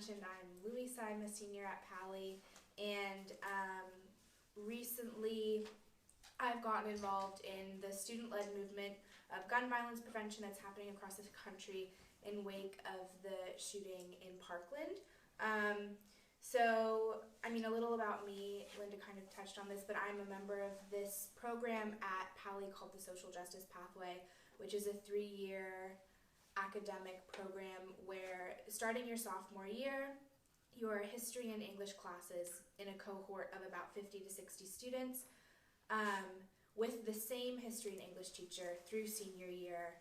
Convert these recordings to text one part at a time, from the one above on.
mentioned, I'm Louisa. I'm a senior at Pali, and recently I've gotten involved in the student-led movement of gun violence prevention that's happening across the country in wake of the shooting in Parkland. So, I mean, a little about me. Linda kind of touched on this, but I'm a member of this program at Pali called the Social Justice Pathway, which is a 3-year academic program where, starting your sophomore year, your history and English classes in a cohort of about 50 to 60 students with the same history and English teacher through senior year,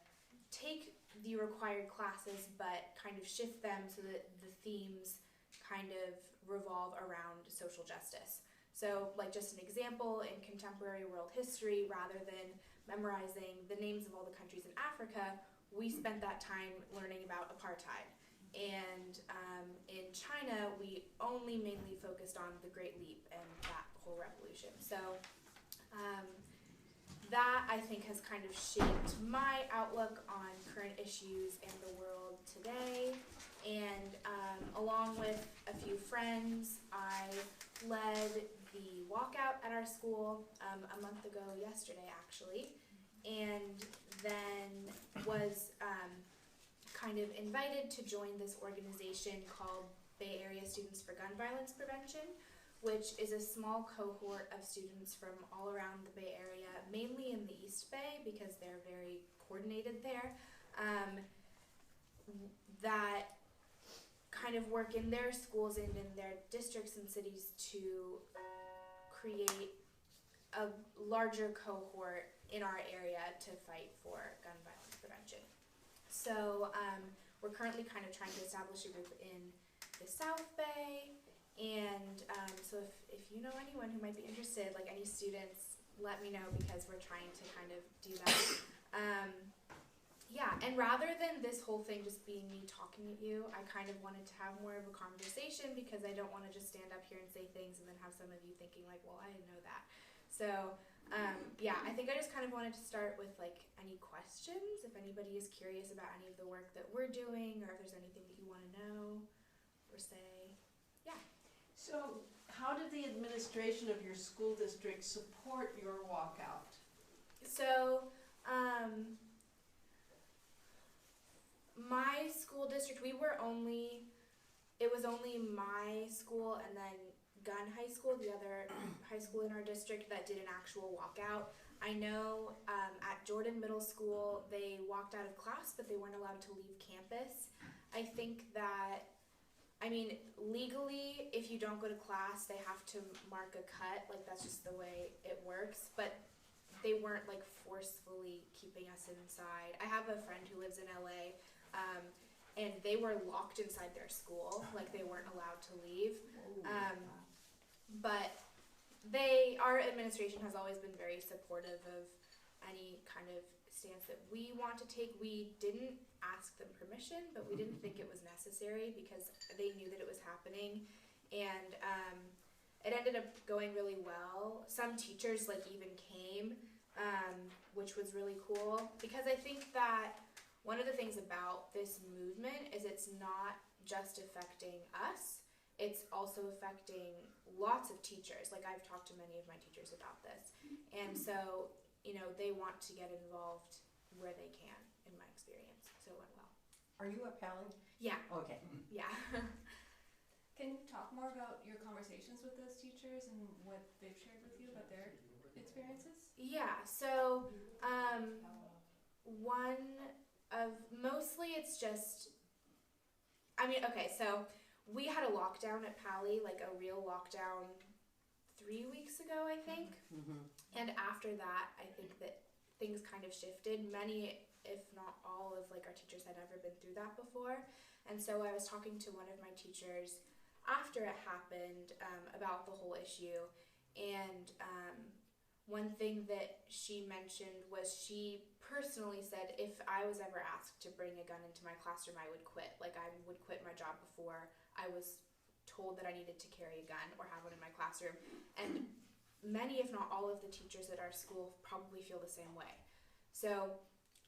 take the required classes but kind of shift them so that the themes kind of revolve around social justice. So, like, just an example, in contemporary world history, rather than memorizing the names of all the countries in Africa, we spent that time learning about apartheid. And in China, we only mainly focused on the Great Leap and that whole revolution. So that, I think, has kind of shaped my outlook on current issues in the world today. And along with a few friends, I led the walkout at our school a month ago yesterday, actually, and then was kind of invited to join this organization called Bay Area Students for Gun Violence Prevention, which is a small cohort of students from all around the Bay Area, mainly in the East Bay because they're very coordinated there, that kind of work in their schools and in their districts and cities to create a larger cohort in our area to fight for gun violence prevention. So we're currently kind of trying to establish a group in the South Bay, and so if you know anyone who might be interested, like any students, let me know because we're trying to kind of do that. Yeah, and rather than this whole thing just being me talking at you, I kind of wanted to have more of a conversation because I don't want to just stand up here and say things and then have some of you thinking like, well, I didn't know that. So, yeah, I think I just kind of wanted to start with like any questions, if anybody is curious about any of the work that we're doing or if there's anything that you want to know or say. Yeah. So, how did the administration of your school district support your walkout? So, my school district, it was only my school and then Gun High School, the other high school in our district, that did an actual walkout. I know at Jordan Middle School, they walked out of class, but they weren't allowed to leave campus. I think that, I mean, legally, if you don't go to class, they have to mark a cut. Like, that's just the way it works. But they weren't, like, forcefully keeping us inside. I have a friend who lives in LA, and they were locked inside their school. Like, they weren't allowed to leave. But our administration has always been very supportive of any kind of stance that we want to take. We didn't ask them permission, but we didn't think it was necessary because they knew that it was happening. And it ended up going really well. Some teachers, like, even came, which was really cool because I think that one of the things about this movement is it's not just affecting us, it's also affecting lots of teachers. Like, I've talked to many of my teachers about this. And so, you know, they want to get involved where they can, in my experience. So it went well. Are you at Pali? Yeah. Okay. Yeah. Can you talk more about your conversations with those teachers and what they've shared with you about their experiences? Yeah, so mostly it's just, I mean, okay, so we had a lockdown at Pali, like a real lockdown 3 weeks ago, I think. Mm-hmm. And after that, I think that things kind of shifted. Many, if not all, of like our teachers had never been through that before. And so I was talking to one of my teachers after it happened about the whole issue. And one thing that she mentioned was she personally said if I was ever asked to bring a gun into my classroom, I would quit. Like, I would quit my job before I was told that I needed to carry a gun or have one in my classroom. And many, if not all, of the teachers at our school probably feel the same way. So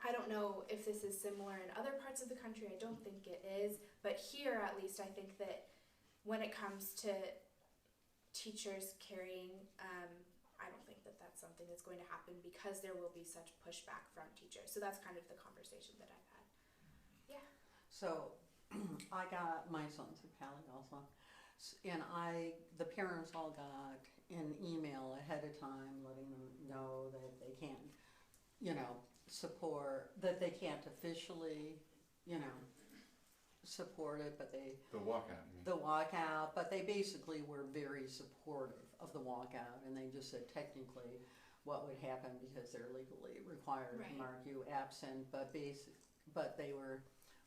I don't know if this is similar in other parts of the country. I don't think it is, but here at least I think that when it comes to teachers carrying, I don't think that that's something that's going to happen because there will be such pushback from teachers. So that's kind of the conversation that I've had. Yeah. So I got my son's at Palo also, and the parents all got an email ahead of time letting them know that they can't, support, that they can't officially, support it, but they... The walkout, you mean? The walkout, but they basically were very supportive of the walkout, and they just said technically what would happen because they're legally required to Right. mark you absent, but they were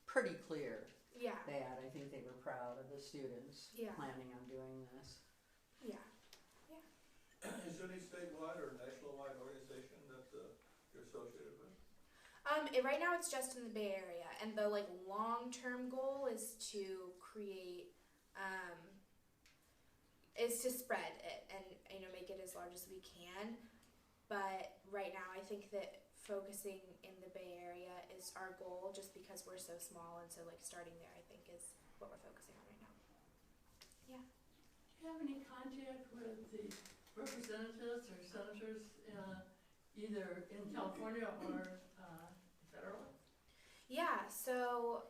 pretty clear Yeah. that I think they were proud of the students Yeah. planning on doing this. Yeah. Is there any statewide or national-wide organization that you're associated with? Right now it's just in the Bay Area, and the long-term goal is to create, is to spread it and make it as large as we can. But right now I think that focusing in the Bay Area is our goal, just because we're so small, and so starting there I think is what we're focusing on right now. Yeah. Do you have any contact with the representatives or senators either in California or federal? Yeah, so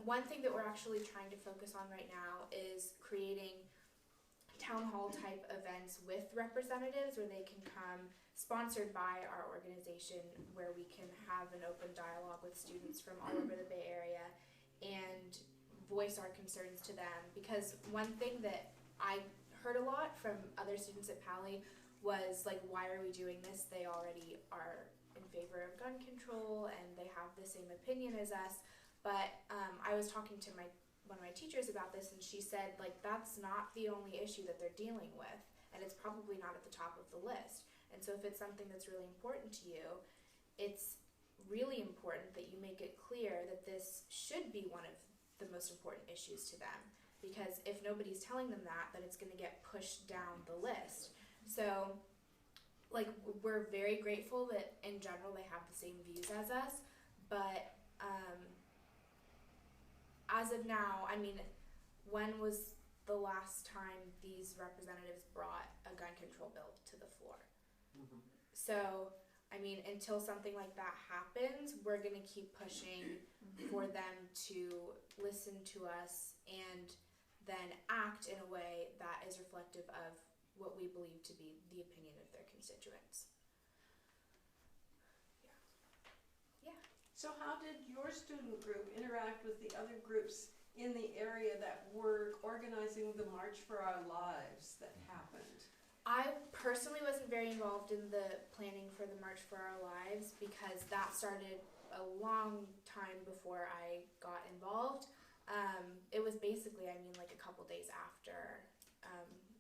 one thing that we're actually trying to focus on right now is creating town hall type events with representatives where they can come, sponsored by our organization, where we can have an open dialogue with students from all over the Bay Area and voice our concerns to them. Because one thing that I heard a lot from other students at Pali was why are we doing this? They already are in favor of gun control and they have the same opinion as us. But I was talking to one of my teachers about this, and she said that's not the only issue that they're dealing with, and it's probably not at the top of the list. And so if it's something that's really important to you, it's really important that you make it clear that this should be one of the most important issues to them. Because if nobody's telling them that, then it's going to get pushed down the list. So, we're very grateful that in general they have the same views as us, but as of now, when was the last time these representatives brought a gun control bill to the floor? Mm-hmm. So, until something like that happens, we're going to keep pushing for them to listen to us and then act in a way that is reflective of what we believe to be the opinion of their constituents. Yeah. So how did your student group interact with the other groups in the area that were organizing the March for Our Lives that happened? I personally wasn't very involved in the planning for the March for Our Lives because that started a long time before I got involved. It was basically, a couple days after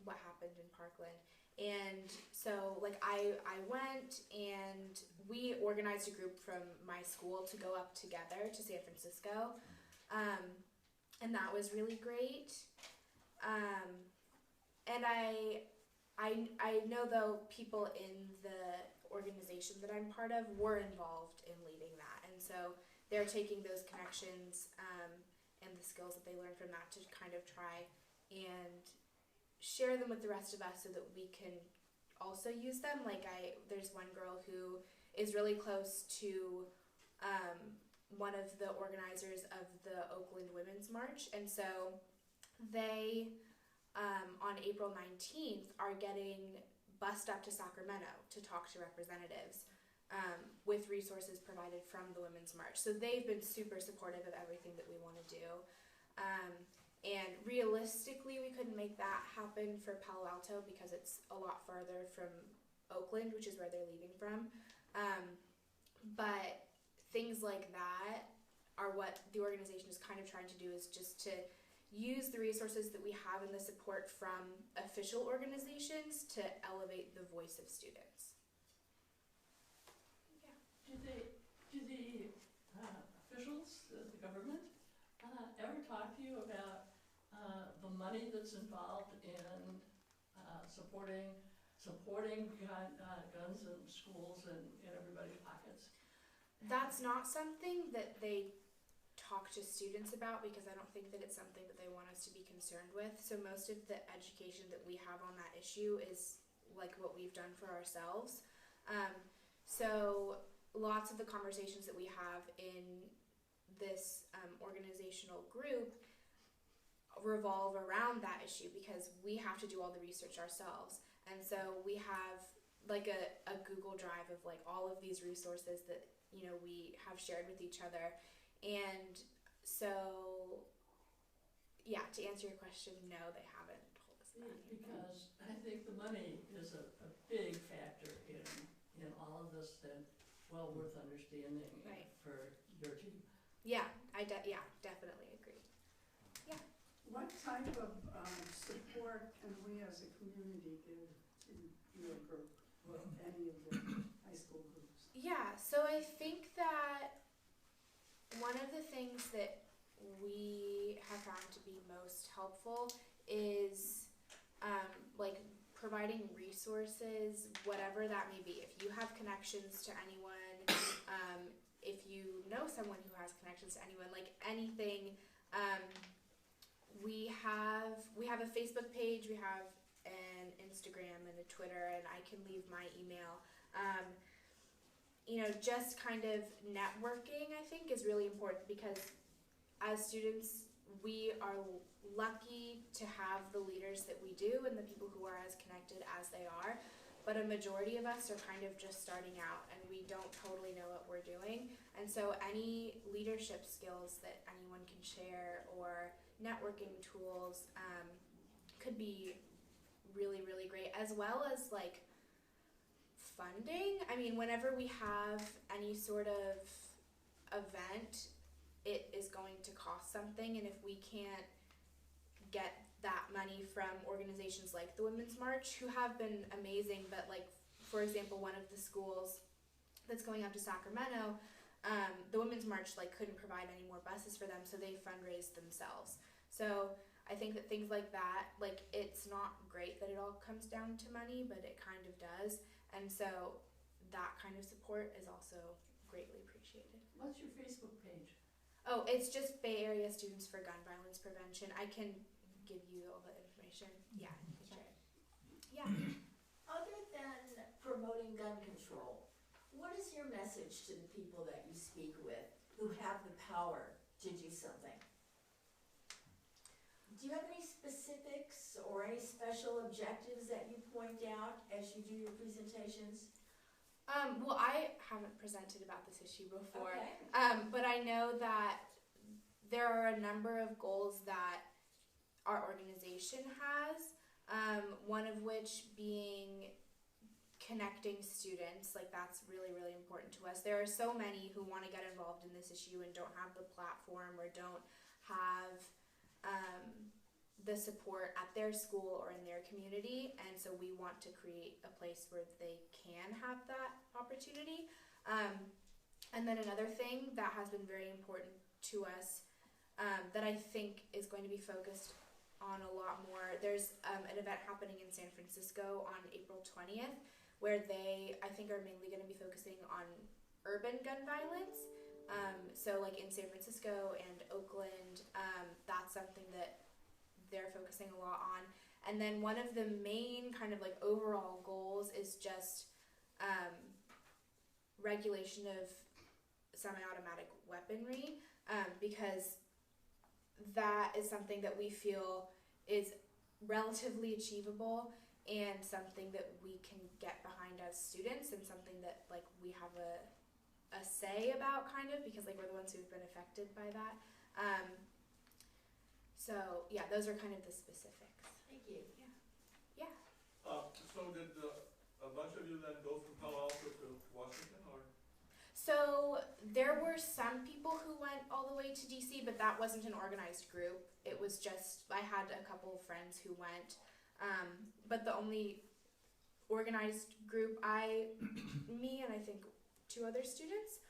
what happened in Parkland. And so, I went and we organized a group from my school to go up together to San Francisco. And that was really great. And I know, though, people in the organization that I'm part of were involved in leading that. And so they're taking those connections and the skills that they learned from that to kind of try and share them with the rest of us so that we can also use them. There's one girl who is really close to one of the organizers of the Oakland Women's March, and so they on April 19th are getting bused up to Sacramento to talk to representatives with resources provided from the Women's March. So they've been super supportive of everything that we want to do. And realistically, we couldn't make that happen for Palo Alto because it's a lot farther from Oakland, which is where they're leaving from. But things like that are what the organization is kind of trying to do, is just to use the resources that we have and the support from official organizations to elevate the voice of students. Yeah. Do the officials, the government, ever talk to you about the money that's involved in supporting guns in schools and in everybody's pockets? That's not something that they talk to students about because I don't think that it's something that they want us to be concerned with. So most of the education that we have on that issue is like what we've done for ourselves. So lots of the conversations that we have in this organizational group revolve around that issue because we have to do all the research ourselves. And so we have like a Google Drive of like all of these resources that, you know, we have shared with each other. And so, yeah, to answer your question, no, they haven't told us that. Because I think the money is a big factor in all of this and well worth understanding Right. for your team. Yeah, definitely agree. Yeah. What type of support can we as a community give to your group, or any of the high school groups? Yeah, so I think that one of the things that we have found to be most helpful is like providing resources, whatever that may be. If you have connections to anyone, if you know someone who has connections to anyone, like anything, we have a Facebook page, we have an Instagram and a Twitter, and I can leave my email. You know, just kind of networking, I think, is really important because as students, we are lucky to have the leaders that we do and the people who are as connected as they are. But a majority of us are kind of just starting out and we don't totally know what we're doing. And so any leadership skills that anyone can share or networking tools could be really, really great, as well as like funding. I mean, whenever we have any sort of event, it is going to cost something, and if we can't get that money from organizations like the Women's March, who have been amazing, but like, for example, one of the schools that's going up to Sacramento, the Women's March like couldn't provide any more buses for them, so they fundraised themselves. So I think that things like that, like, it's not great that it all comes down to money, but it kind of does, and so that kind of support is also greatly appreciated. What's your Facebook page? Oh, it's just Bay Area Students for Gun Violence Prevention. I can give you all the information. Yeah, I can share it. Yeah. Other than promoting gun control, what is your message to the people that you speak with who have the power to do something? Do you have any specifics or any special objectives that you point out as you do your presentations? Well, I haven't presented about this issue before, Okay. but I know that there are a number of goals that our organization has, one of which being connecting students. Like, that's really, really important to us. There are so many who want to get involved in this issue and don't have the platform or don't have the support at their school or in their community, and so we want to create a place where they can have that opportunity. And then another thing that has been very important to us that I think is going to be focused on a lot more, there's an event happening in San Francisco on April 20th where they, I think, are mainly going to be focusing on urban gun violence. So like in San Francisco and Oakland, that's something that they're focusing a lot on. And then one of the main kind of like overall goals is just regulation of semi-automatic weaponry, because that is something that we feel is relatively achievable and something that we can get behind as students, and something that like we have a say about, kind of, because like we're the ones who've been affected by that. So yeah, those are kind of the specifics. Thank you. Yeah. So did a bunch of you then go from Palo Alto to Washington, or? So there were some people who went all the way to DC, but that wasn't an organized group. It was just, I had a couple of friends who went, but the only organized group, me and I think 2 other students,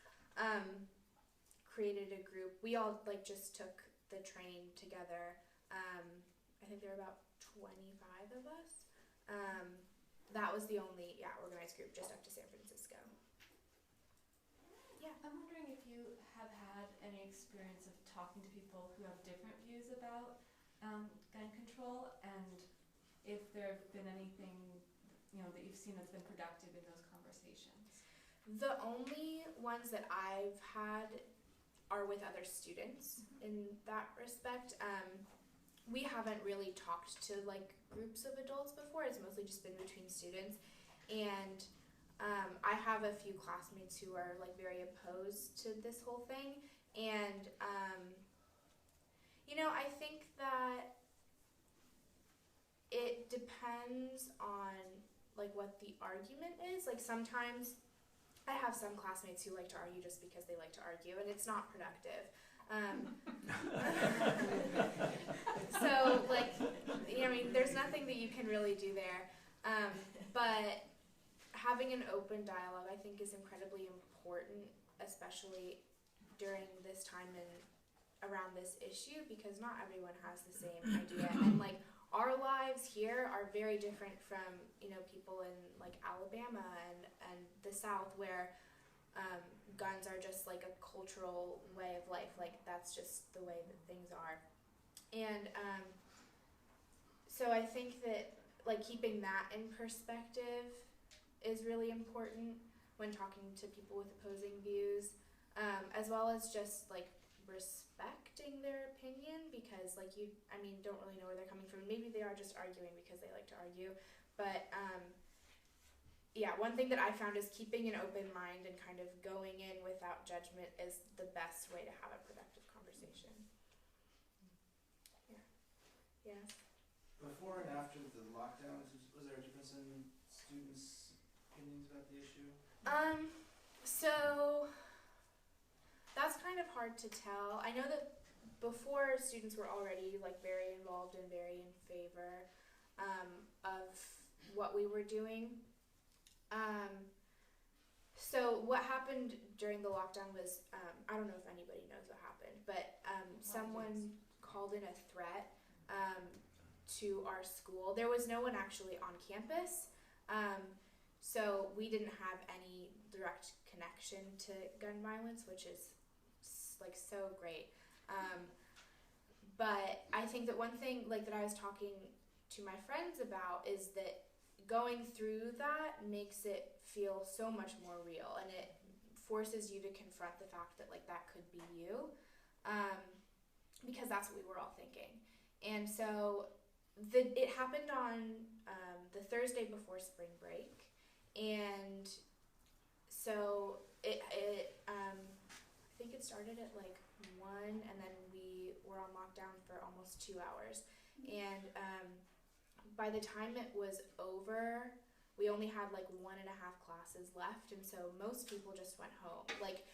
created a group. We all like just took the train together. I think there were about 25 of us. That was the only organized group just up to San Francisco. Yeah. I'm wondering if you have had any experience of talking to people who have different views about gun control, and if there have been anything, that you've seen that's been productive in those conversations. The only ones that I've had are with other students in that respect. We haven't really talked to like groups of adults before. It's mostly just been between students, and I have a few classmates who are like very opposed to this whole thing, and I think that it depends on like what the argument is. Like sometimes I have some classmates who like to argue just because they like to argue, and it's not productive. So like, there's nothing that you can really do there. But having an open dialogue, I think, is incredibly important, especially during this time and around this issue, because not everyone has the same idea. And like, our lives here are very different from, people in like Alabama and the South, where guns are just like a cultural way of life. Like, that's just the way that things are. And so I think that like keeping that in perspective is really important when talking to people with opposing views, as well as just like respecting their opinion, because like don't really know where they're coming from. Maybe they are just arguing because they like to argue, but one thing that I found is keeping an open mind and kind of going in without judgment is the best way to have a productive conversation. Yeah. Before and after the lockdown, was there a difference in students' opinions about the issue? So that's kind of hard to tell. I know that before, students were already like very involved and very in favor of what we were doing. So what happened during the lockdown was, I don't know if anybody knows what happened, but someone called in a threat to our school. There was no one actually on campus, so we didn't have any direct connection to gun violence, which is like so great. But I think that one thing like that I was talking to my friends about is that going through that makes it feel so much more real, and it forces you to confront the fact that like that could be you, because that's what we were all thinking. And so it happened on the Thursday before spring break, and so it I think it started at like 1, and then we were on lockdown for almost 2 hours. And by the time it was over, we only had like 1.5 classes left, and so most people just went home. Like,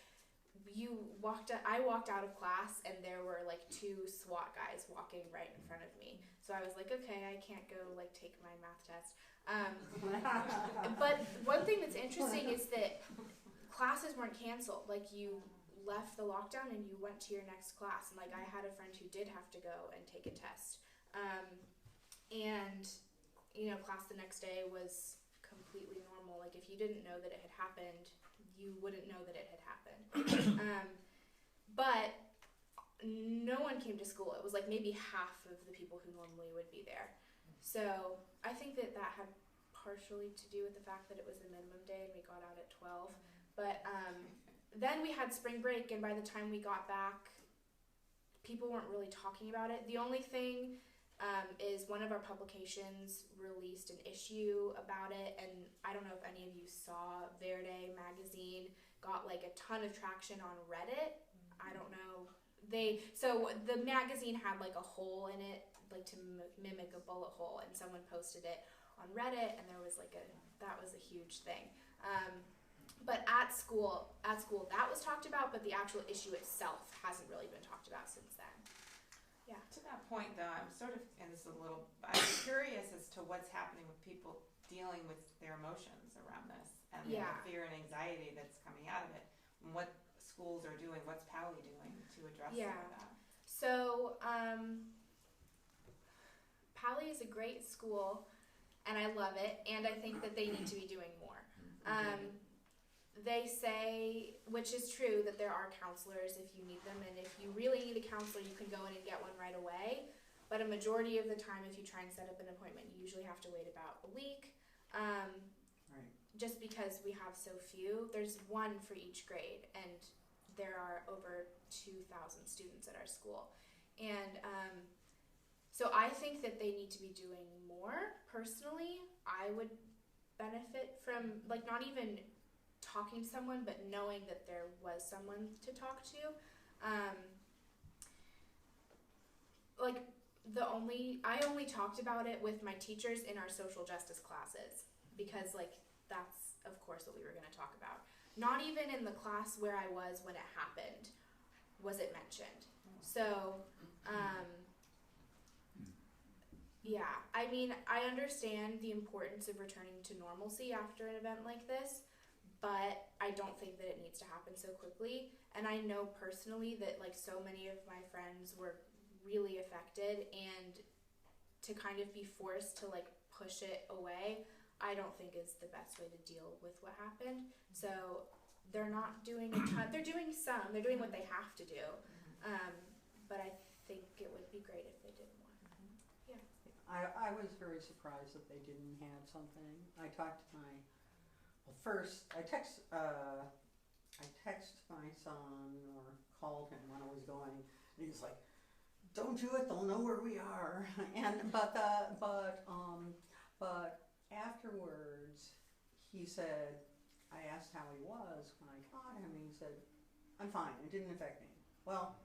I walked out of class, and there were like 2 SWAT guys walking right in front of me. So I was like, okay, I can't go like take my math test. But one thing that's interesting is that classes weren't canceled. Like, you left the lockdown and you went to your next class. And like, I had a friend who did have to go and take a test. And class the next day was completely normal. Like, if you didn't know that it had happened, you wouldn't know that it had happened. But no one came to school. It was like maybe half of the people who normally would be there. So I think that had partially to do with the fact that it was the minimum day and we got out at 12. But then we had spring break, and by the time we got back, people weren't really talking about it. The only thing is one of our publications released an issue about it, and I don't know if any of you saw, Verde magazine got like a ton of traction on Reddit. I don't know. So the magazine had like a hole in it, like to mimic a bullet hole, and someone posted it on Reddit, and there was like that was a huge thing. But at school that was talked about, but the actual issue itself hasn't really been talked about since then. Yeah. To that point, though, I'm curious as to what's happening with people dealing with their emotions around this and the fear and anxiety that's coming out of it, and what schools are doing, what's Pali doing to address some of that. So Pali is a great school, and I love it, and I think that they need to be doing more. they say, which is true, that there are counselors if you need them, and if you really need a counselor, you can go in and get one right away. But a majority of the time, if you try and set up an appointment, you usually have to wait about a week. Right. Just because we have so few. There's one for each grade, and there are over 2,000 students at our school. And so I think that they need to be doing more. Personally, I would benefit from, like, not even talking to someone, but knowing that there was someone to talk to. I only talked about it with my teachers in our social justice classes, because, like, that's of course what we were going to talk about. Not even in the class where I was when it happened was it mentioned. So, yeah, I mean, I understand the importance of returning to normalcy after an event like this, but I don't think that it needs to happen so quickly. And I know personally that, like, so many of my friends were really affected, and to kind of be forced to, like, push it away, I don't think is the best way to deal with what happened. So they're not doing a ton. They're doing some. They're doing what they have to do. But I think it would be great if they did more. Yeah. I was very surprised that they didn't have something. I talked to first I text my son, or called him when I was going, and he's like, "Don't do it. They'll know where we are." And but afterwards, he said, I asked how he was when I caught him, and he said, "I'm fine. It didn't affect me." Well,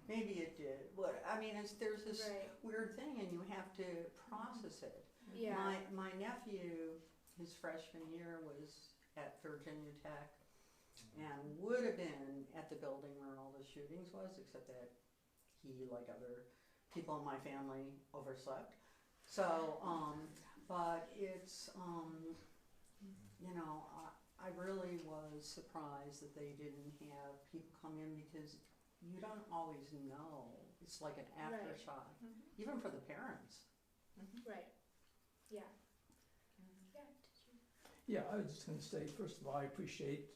maybe it did. But I mean, there's this weird thing, and you have to process it. Yeah. My nephew, his freshman year, was at Virginia Tech, and would have been at the building where all the shootings was, except that he, like other people in my family, overslept. So, but it's, you know, I really was surprised that they didn't have people come in, because you don't always know. It's like an aftershock, even for the parents. Right. Yeah. Yeah, I was just going to say, first of all, I appreciate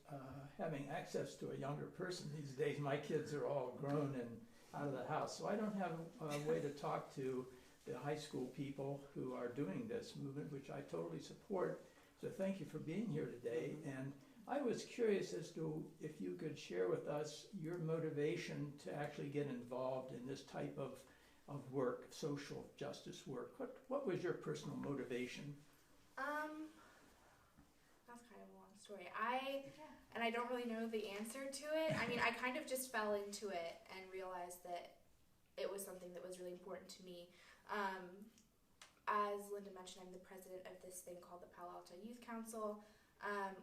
having access to a younger person these days. My kids are all grown and out of the house, so I don't have a way to talk to the high school people who are doing this movement, which I totally support. So thank you for being here today. And I was curious as to if you could share with us your motivation to actually get involved in this type of work, social justice work. What was your personal motivation? That's kind of a long story. And I don't really know the answer to it. I mean, I kind of just fell into it and realized that it was something that was really important to me. As Linda mentioned, I'm the president of this thing called the Palo Alto Youth Council,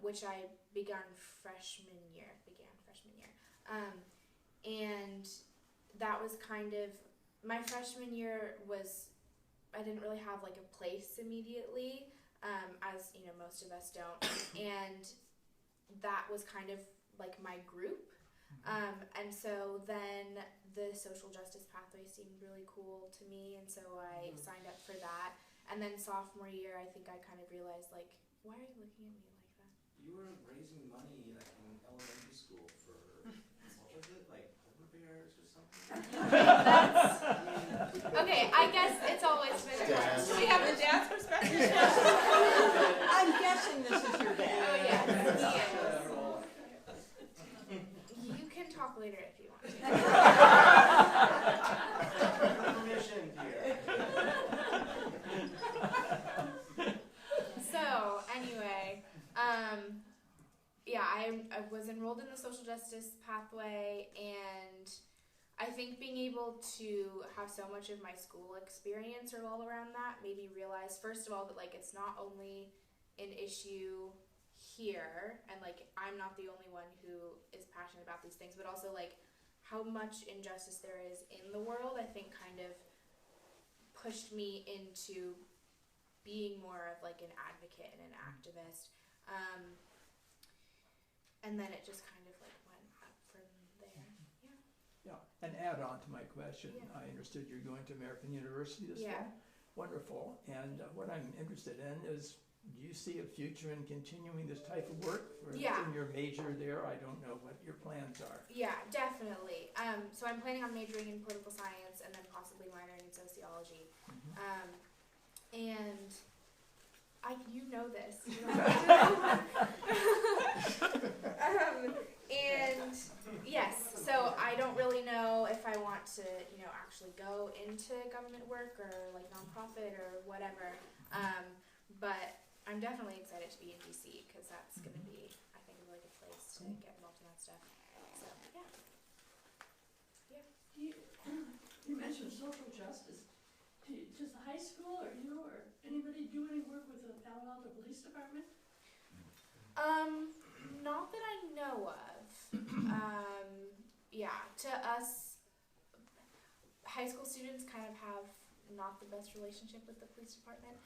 which I began freshman year. And that was kind of, my freshman year was, I didn't really have like a place immediately, as you know, most of us don't. And that was kind of like my group. And so then the social justice pathway seemed really cool to me, and so I signed up for that. And then sophomore year, I think I kind of realized, like, why are you looking at me like that? You were raising money like in elementary school for, what was it, like polar bears or something? Okay, I guess it's always been Do we have a dad's perspective? I'm guessing this is your dad. Oh yes, he is. You can talk later if you want to. Permission, dear. So anyway, yeah, I was enrolled in the social justice pathway, and I think being able to have so much of my school experience revolve around that made me realize, first of all, that like it's not only an issue here, and like I'm not the only one who is passionate about these things, but also like how much injustice there is in the world, I think kind of pushed me into being more of like an advocate and an activist. And then it just kind of like went up from there. Yeah, and add on to my question, I understood you're going to American University this fall. Wonderful. And what I'm interested in is do you see a future in continuing this type of work? Or Yeah. in your major there, I don't know what your plans are. Yeah, definitely. So I'm planning on majoring in political science and then possibly minoring in sociology. And you know this. You don't have to. And yes, so I don't really know if I want to, actually go into government work or like nonprofit or whatever. But I'm definitely excited to be in DC because that's going to be, I think, a really good place to get involved in that stuff. So yeah. You mentioned social justice. Does the high school or you or anybody do any work with the Palo Alto Police Department? Not that I know of. Yeah, to us, high school students kind of have not the best relationship with the police department.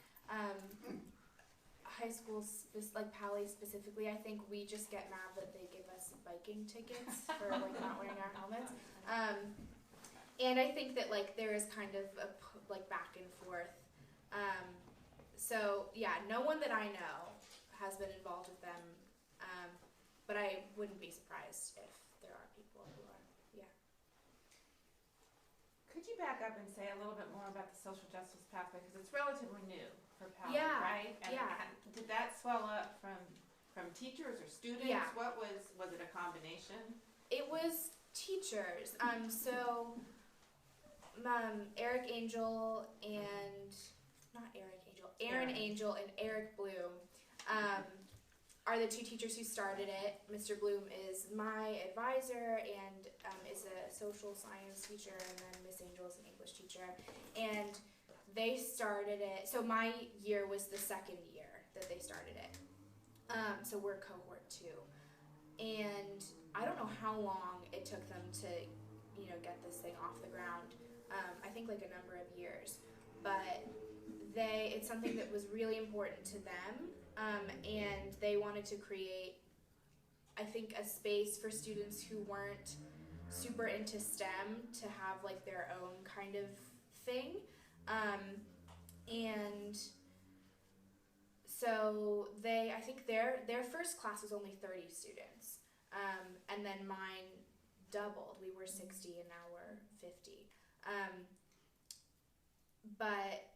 High schools, like Pali specifically, I think we just get mad that they give us biking tickets for like not wearing our helmets. And I think that like there is kind of a like back and forth. So yeah, no one that I know has been involved with them. But I wouldn't be surprised if there are people who are, yeah. Could you back up and say a little bit more about the social justice pathway, because it's relatively new for Palo, Yeah, right? And yeah. Did that swell up from teachers or students? Yeah. What was it a combination? It was teachers. Eric Angel and Aaron Angel and Eric Bloom are the two teachers who started it. Mr. Bloom is my advisor and is a social science teacher, and then Miss Angel is an English teacher. And they started it, so my year was the second year that they started it. So we're cohort 2. And I don't know how long it took them to, get this thing off the ground. I think like a number of years. But it's something that was really important to them. And they wanted to create, I think, a space for students who weren't super into STEM to have like their own kind of thing. And so I think their first class was only 30 students. And then mine doubled. We were 60 and now we're 50. But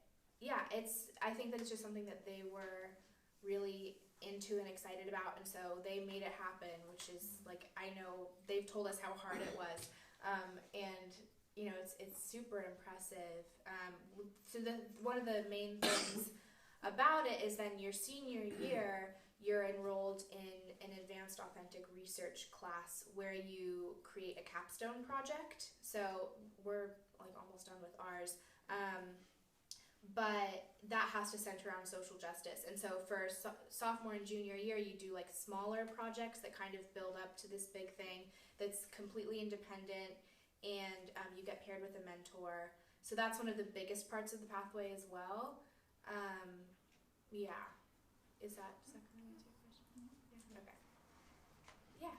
yeah, I think that it's just something that they were really into and excited about, and so they made it happen, which is like, I know they've told us how hard it was, and it's super impressive. So one of the main things about it is then your senior year you're enrolled in an advanced authentic research class where you create a capstone project. So we're like almost done with ours. But that has to center around social justice. And so for sophomore and junior year, you do like smaller projects that kind of build up to this big thing that's completely independent, and you get paired with a mentor. So that's one of the biggest parts of the pathway as well. Yeah. Does that kind of answer your question? Yeah. Okay. Yeah.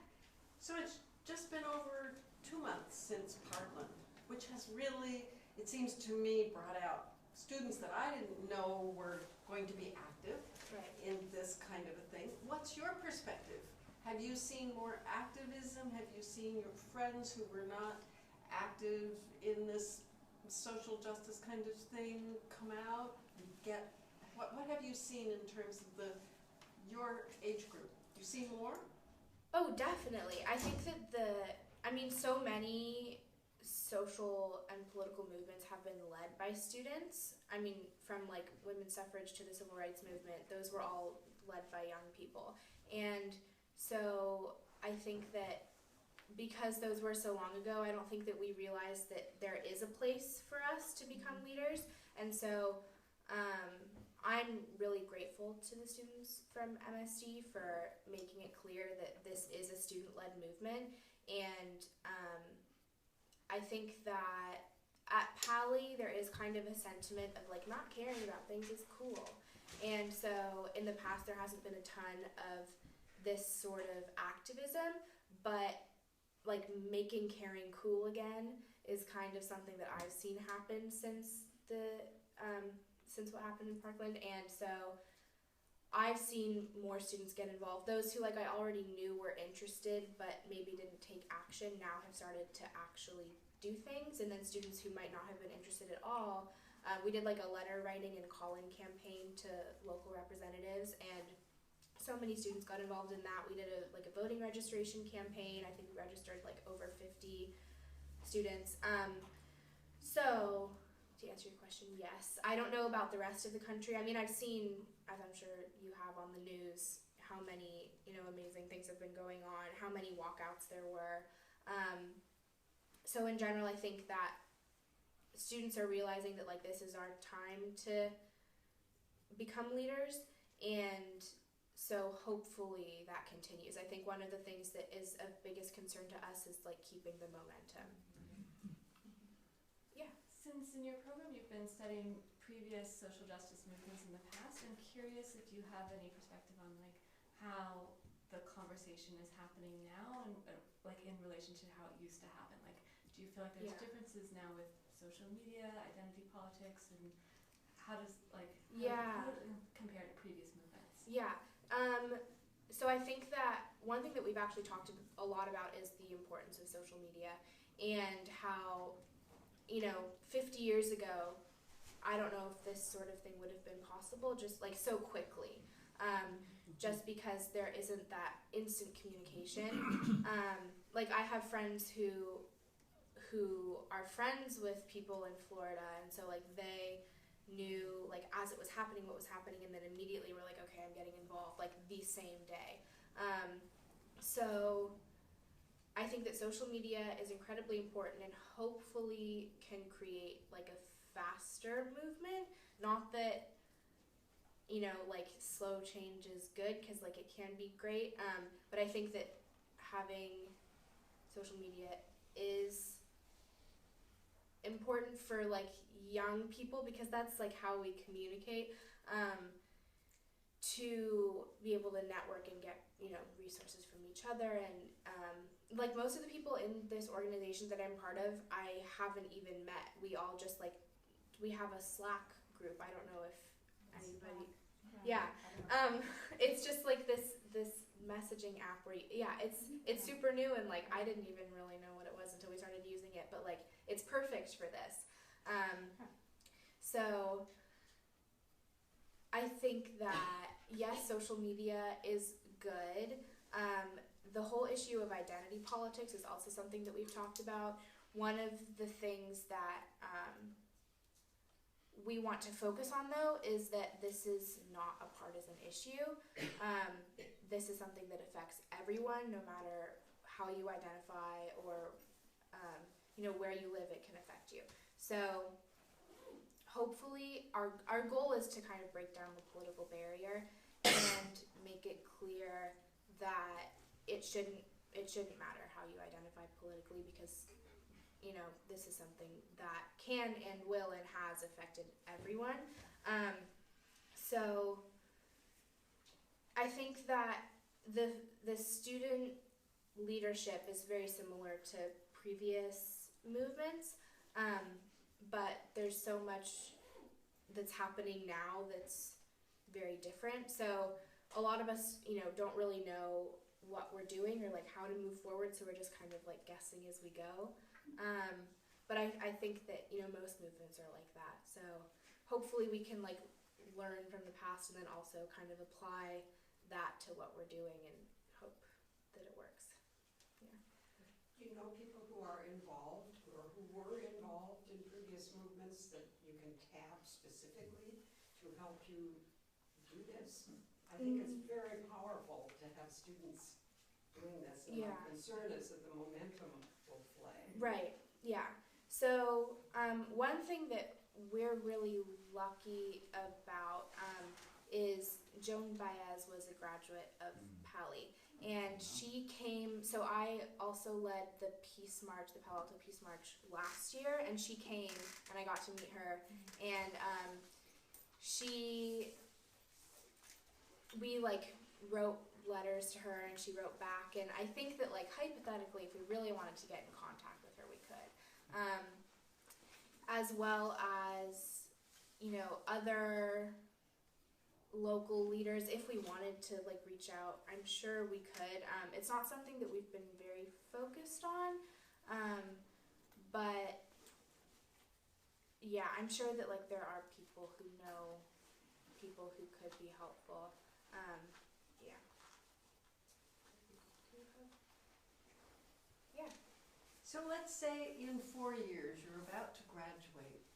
So it's just been over 2 months since Parkland, which has really, it seems to me, brought out students that I didn't know were going to be active in this kind of a thing. What's your perspective? Have you seen more activism? Have you seen your friends who were not active in this social justice kind of thing come out? What have you seen in terms of your age group? Do you see more? Oh, definitely. I think that so many social and political movements have been led by students. From like women's suffrage to the civil rights movement, those were all led by young people. And so I think that because those were so long ago, I don't think that we realized that there is a place for us to become leaders. And so I'm really grateful to the students from MSD for making it clear that this is a student-led movement. And I think that at Pali, there is kind of a sentiment of like not caring about things is cool. And so in the past, there hasn't been a ton of this sort of activism, but like making caring cool again is kind of something that I've seen happen since what happened in Parkland. And so I've seen more students get involved. Those who like I already knew were interested but maybe didn't take action now have started to actually do things, and then students who might not have been interested at all, we did like a letter writing and call-in campaign to local representatives, and so many students got involved in that. We did a voting registration campaign. I think we registered like over 50 students. So to answer your question, yes. I don't know about the rest of the country. I mean, I've seen, as I'm sure you have on the news, how many, amazing things have been going on, how many walkouts there were. So in general, I think that students are realizing that like this is our time to become leaders, and so hopefully that continues. I think one of the things that is of biggest concern to us is like keeping the momentum. Since in your program you've been studying previous social justice movements in the past, I'm curious if you have any perspective on like how the conversation is happening now, and like in relation to how it used to happen. Like, do you feel like there's differences now with social media, identity politics, and how does how does it compare to previous movements? Yeah. So I think that one thing that we've actually talked a lot about is the importance of social media, and how 50 years ago, I don't know if this sort of thing would have been possible just like so quickly, just because there isn't that instant communication. Like I have friends who are friends with people in Florida, and so like they knew like as it was happening what was happening, and then immediately were like, okay, I'm getting involved like the same day. So I think that social media is incredibly important and hopefully can create like a faster movement. Not that, like slow change is good, because like it can be great. But I think that having social media is important for like young people, because that's like how we communicate, to be able to network and get resources from each other. And like most of the people in this organization that I'm part of, I haven't even met. We all just like, we have a Slack group. I don't know if anybody, it's just like this messaging app where it's super new, and like I didn't even really know what it was until we started using it, but like it's perfect for this. So I think that yes, social media is good. The whole issue of identity politics is also something that we've talked about. One of the things that we want to focus on, though, is that this is not a partisan issue. This is something that affects everyone, no matter how you identify or where you live. It can affect you. So hopefully our goal is to kind of break down the political barrier and make it clear that it shouldn't matter how you identify politically, because this is something that can and will and has affected everyone. So I think that the student leadership is very similar to previous movements, but there's so much that's happening now that's very different. So a lot of us, don't really know what we're doing or like how to move forward, so we're just kind of like guessing as we go. But I think that most movements are like that. So hopefully we can like learn from the past and then also kind of apply that to what we're doing and hope that it works. Yeah. Do you know people who are involved or who were involved in previous movements that you can tap specifically to help you do this? I think it's very powerful to have students doing this, and my concern is that the momentum will flag. Right, yeah. So one thing that we're really lucky about is Joan Baez was a graduate of Pali, and she came, so I also led the Peace March, the Palo Alto Peace March last year, and she came and I got to meet her, and we like wrote letters to her and she wrote back, and I think that like hypothetically if we really wanted to get in contact with her we could, as well as other local leaders, if we wanted to like reach out, I'm sure we could. It's not something that we've been very focused on, but yeah, I'm sure that like there are people who know people who could be helpful. Yeah. Yeah. So let's say in 4 years you're about to graduate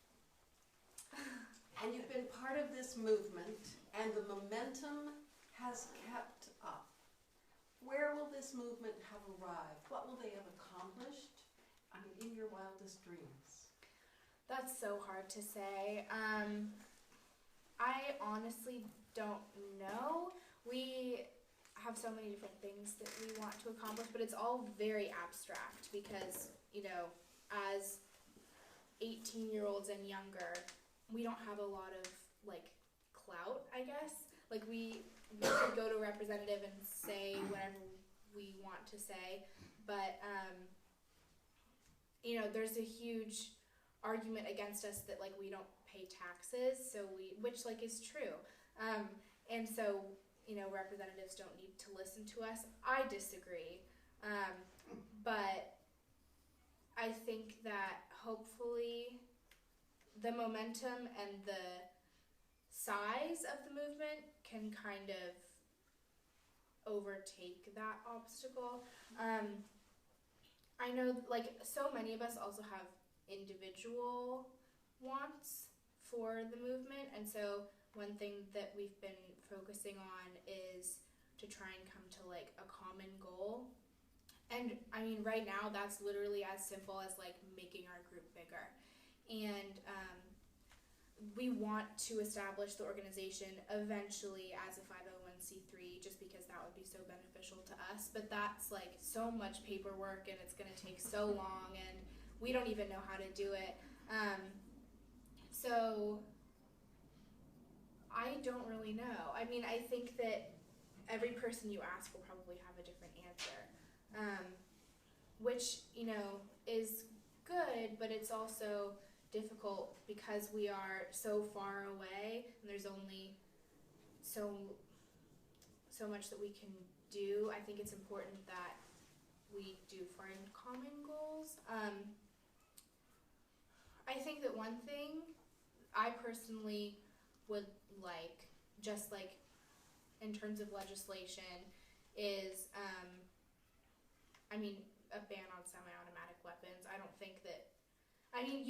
and you've been part of this movement and the momentum has kept up. Where will this movement have arrived? What will they have accomplished? I mean, in your wildest dreams. That's so hard to say. I honestly don't know. We have so many different things that we want to accomplish, but it's all very abstract because, you know, as 18-year-olds and younger, we don't have a lot of, like, clout, I guess. Like, we could go to a representative and say whatever we want to say, but, you know, there's a huge argument against us that, like, we don't pay taxes, which, like, is true. And so, you know, representatives don't need to listen to us. I disagree. But I think that hopefully the momentum and the size of the movement can kind of overtake that obstacle. I know, like, so many of us also have individual wants for the movement, and so one thing that we've been focusing on is to try and come to like a common goal. And I mean, right now that's literally as simple as like making our group bigger. And we want to establish the organization eventually as a 501c3 just because that would be so beneficial to us. But that's like so much paperwork and it's going to take so long and we don't even know how to do it. So I don't really know. I mean, I think that every person you ask will probably have a different answer, which, you know, is good, but it's also difficult because we are so far away and there's only so much that we can do. I think it's important that we do find common goals. I think that one thing I personally would like, just like in terms of legislation, is, I mean, a ban on semi-automatic weapons. I don't think that, I mean,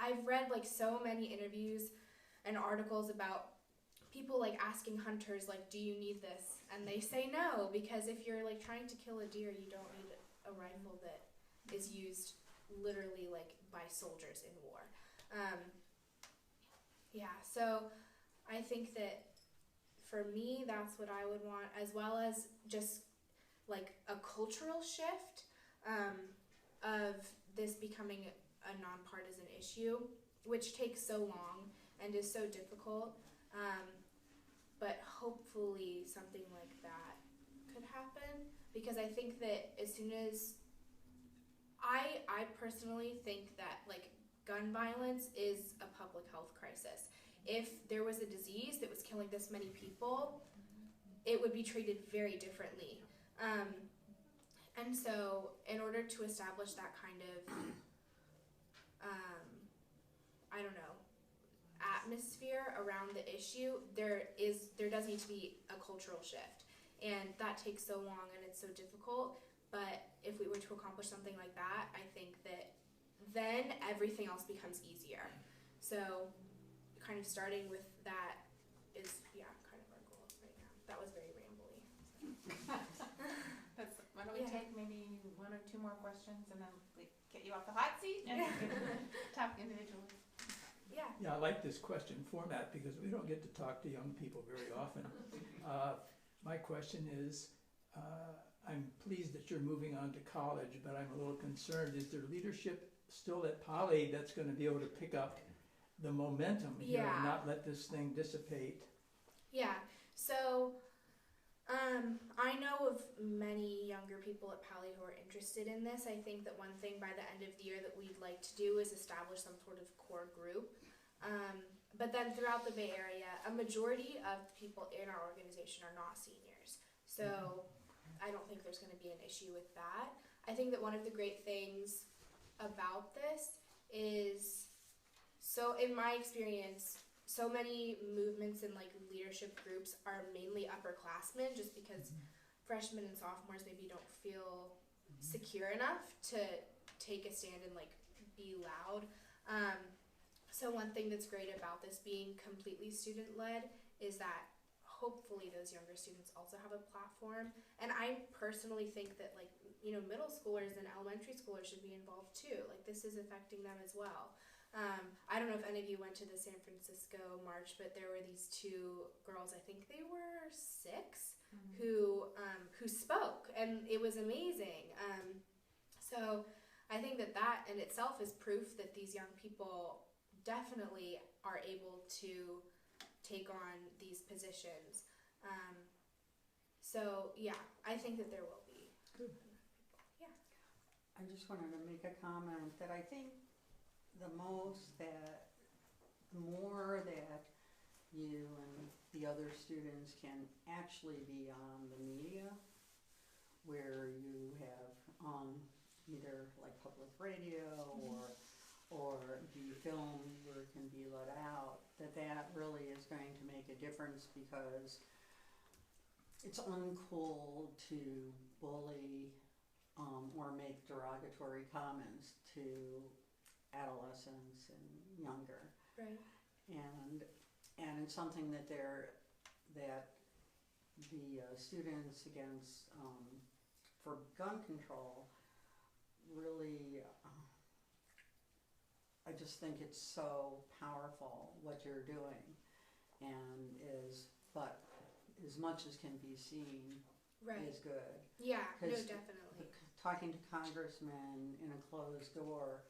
I've read like so many interviews and articles about people like asking hunters, like, do you need this? And they say no, because if you're like trying to kill a deer, you don't need a rifle that is used literally like by soldiers in war. Yeah, so I think that for me, that's what I would want, as well as just like a cultural shift of this becoming a nonpartisan issue, which takes so long and is so difficult. But hopefully something like that could happen, because I think that as soon as I personally think that like gun violence is a public health crisis. If there was a disease that was killing this many people, it would be treated very differently. And so in order to establish that kind of, I don't know, atmosphere around the issue, there does need to be a cultural shift. And that takes so long and it's so difficult. But if we were to accomplish something like that, I think that then everything else becomes easier. So kind of starting with that is, yeah, kind of our goal right now. That was very rambly. Why don't we take maybe 1 or 2 more questions and then get you off the hot seat and talk individually. Yeah. Yeah, I like this question format because we don't get to talk to young people very often. My question is, I'm pleased that you're moving on to college, but I'm a little concerned. Is there leadership still at Poly that's going to be able to pick up the momentum here and not let this thing dissipate? Yeah, so I know of many younger people at Poly who are interested in this. I think that one thing by the end of the year that we'd like to do is establish some sort of core group But then throughout the Bay Area, a majority of the people in our organization are not seniors. So I don't think there's going to be an issue with that. I think that one of the great things about this is, so in my experience, so many movements and like leadership groups are mainly upperclassmen, just because freshmen and sophomores maybe don't feel secure enough to take a stand and like be loud. So one thing that's great about this being completely student-led is that hopefully those younger students also have a platform. And I personally think that, like, you know, middle schoolers and elementary schoolers should be involved too. Like, this is affecting them as well. I don't know if any of you went to the San Francisco march, but there were these two girls, I think they were 6, who spoke, and it was amazing. So I think that that in itself is proof that these young people definitely are able to take on these positions. So yeah, I think that there will be. Good. Yeah. I just wanted to make a comment that I think the more that you and the other students can actually be on the media, where you have either like public radio or be filmed or can be let out, that really is going to make a difference, because it's uncool to bully or make derogatory comments to adolescents and younger. Right. And it's something that the students against for gun control really. I just think it's so powerful what you're doing, but as much as can be seen is good. Yeah, no, definitely. Talking to congressmen in a closed door,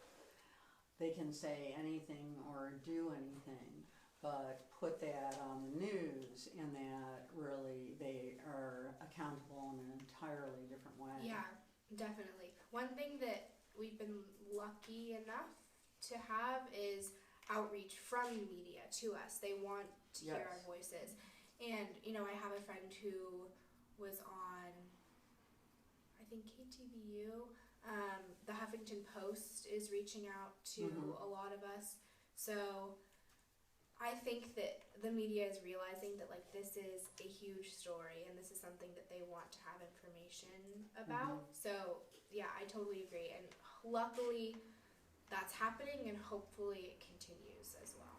they can say anything or do anything, but put that on the news, and that really they are accountable in an entirely different way. Yeah, definitely. One thing that we've been lucky enough to have is outreach from media to us. They want to hear our voices. And, you know, I have a friend who was on, I think, KTVU. The Huffington Post is reaching out to a lot of us. So I think that the media is realizing that, like, this is a huge story and this is something that they want to have information about. So, yeah, I totally agree. And luckily, that's happening, and hopefully it continues as well.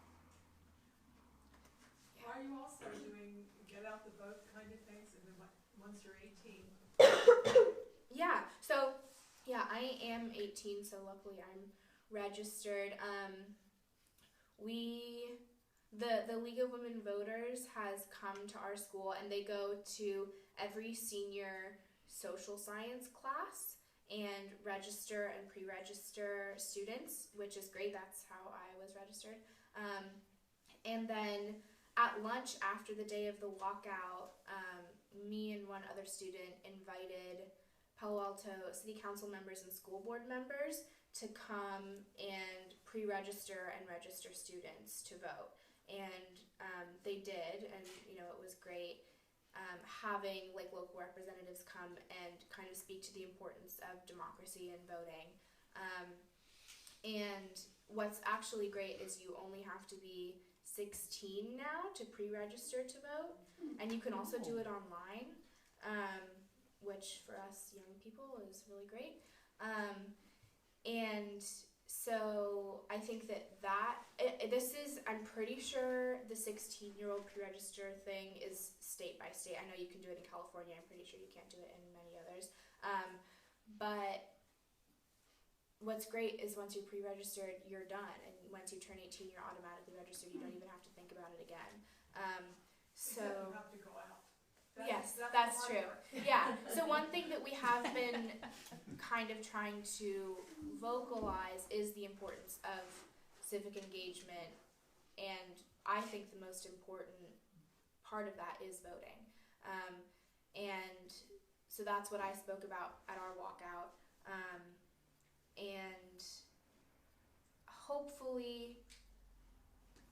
Yeah. Are you also doing get out the vote kind of things, and then once you're 18? Yeah, so yeah, I am 18, so luckily I'm registered. The League of Women Voters has come to our school, and they go to every senior social science class and register and pre-register students, which is great. That's how I was registered. And then at lunch after the day of the walkout, me and one other student invited Palo Alto City Council members and school board members to come and pre-register and register students to vote. And they did, and you know, it was great. Having like local representatives come and kind of speak to the importance of democracy and voting. And what's actually great is you only have to be 16 now to pre-register to vote, and you can also do it online, which for us young people is really great. And so I think I'm pretty sure the 16-year-old pre-register thing is state by state. I know you can do it in California. I'm pretty sure you can't do it in many others. But what's great is once you're pre-registered, you're done. And once you turn 18, you're automatically registered. You don't even have to think about it again. Except you have to go out. That's true. Yeah. So one thing that we have been kind of trying to vocalize is the importance of civic engagement, and I think the most important part of that is voting. And so that's what I spoke about at our walkout. And hopefully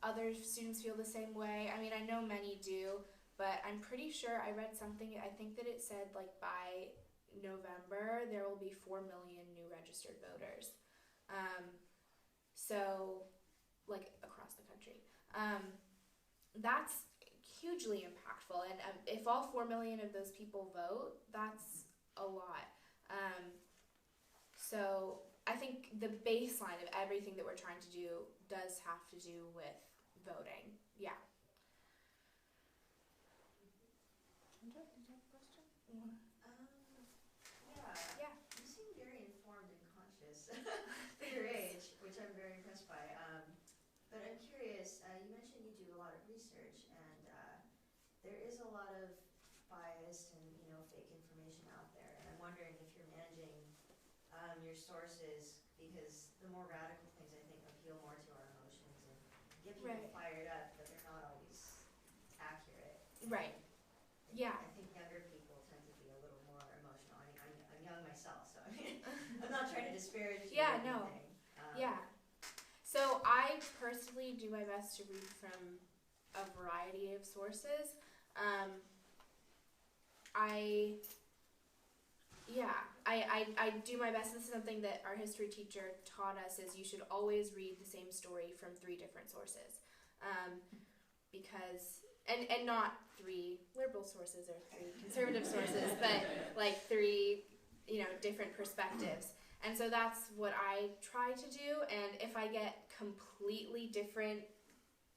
other students feel the same way. I mean, I know many do, but I'm pretty sure I read something, I think that it said like by November there will be 4 million new registered voters. So like across the country. That's hugely impactful, and if all 4 million of those people vote, that's a lot. So I think the baseline of everything that we're trying to do does have to do with voting. Yeah. Did you have a question? Yeah. You seem very informed and conscious for your age, which I'm very impressed by. But I'm curious, you mentioned you do a lot of research, and there is a lot of biased and fake information out there. And I'm wondering if you're managing your sources, because the more radical things I think appeal more to our emotions and get people fired up, but they're not always accurate. Right. Yeah. I think younger people tend to be a little more emotional. I mean, I'm young myself, so I mean, I'm not trying to disparage you or anything. Yeah. So I personally do my best to read from a variety of sources. I do my best. This is something that our history teacher taught us, is you should always read the same story from 3 different sources. Because, and not 3 liberal sources or 3 conservative sources, but like 3, different perspectives. And so that's what I try to do, and if I get completely different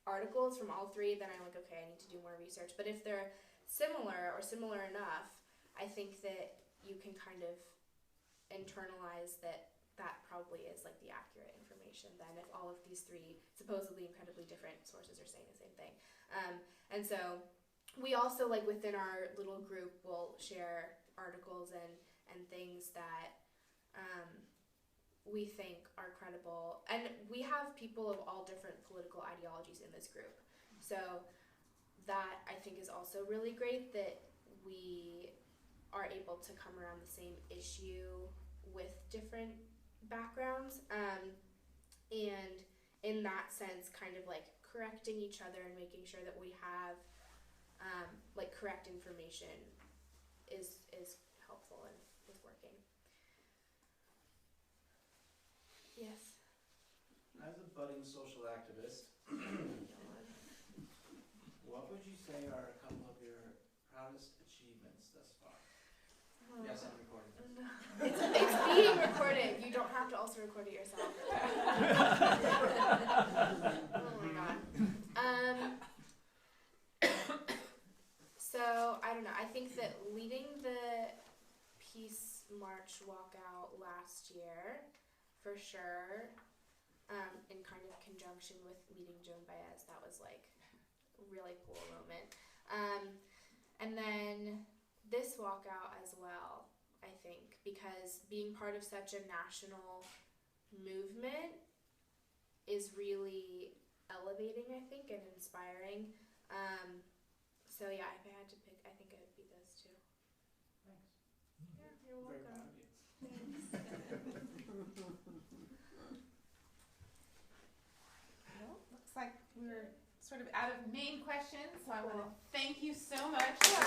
articles from all 3, then I'm like, okay, I need to do more research. But if they're similar or similar enough, I think that you can kind of internalize that probably is like the accurate information then, if all of these 3 supposedly incredibly different sources are saying the same thing. And so we also, like within our little group, will share articles and things that we think are credible, and we have people of all different political ideologies in this group, so that I think is also really great, that we are able to come around the same issue with different backgrounds, and in that sense kind of like correcting each other and making sure that we have like correct information is helpful and is working. Yes. As a budding social activist, what would you say are a couple of your proudest achievements thus far? Yes, I'm recording this. No. It's being recorded. You don't have to also record it yourself. Oh my god. So, I don't know. I think that leading the Peace March walkout last year, for sure, in kind of conjunction with meeting Joan Baez, that was like a really cool moment. And then this walkout as well, I think, because being part of such a national movement is really elevating, I think, and inspiring. So yeah, if I had to pick, I think it would be those 2. Thanks. Yeah, you're Very welcome. proud of you. Well, looks like we're sort of out of main questions, so I want to thank you so much. Yeah.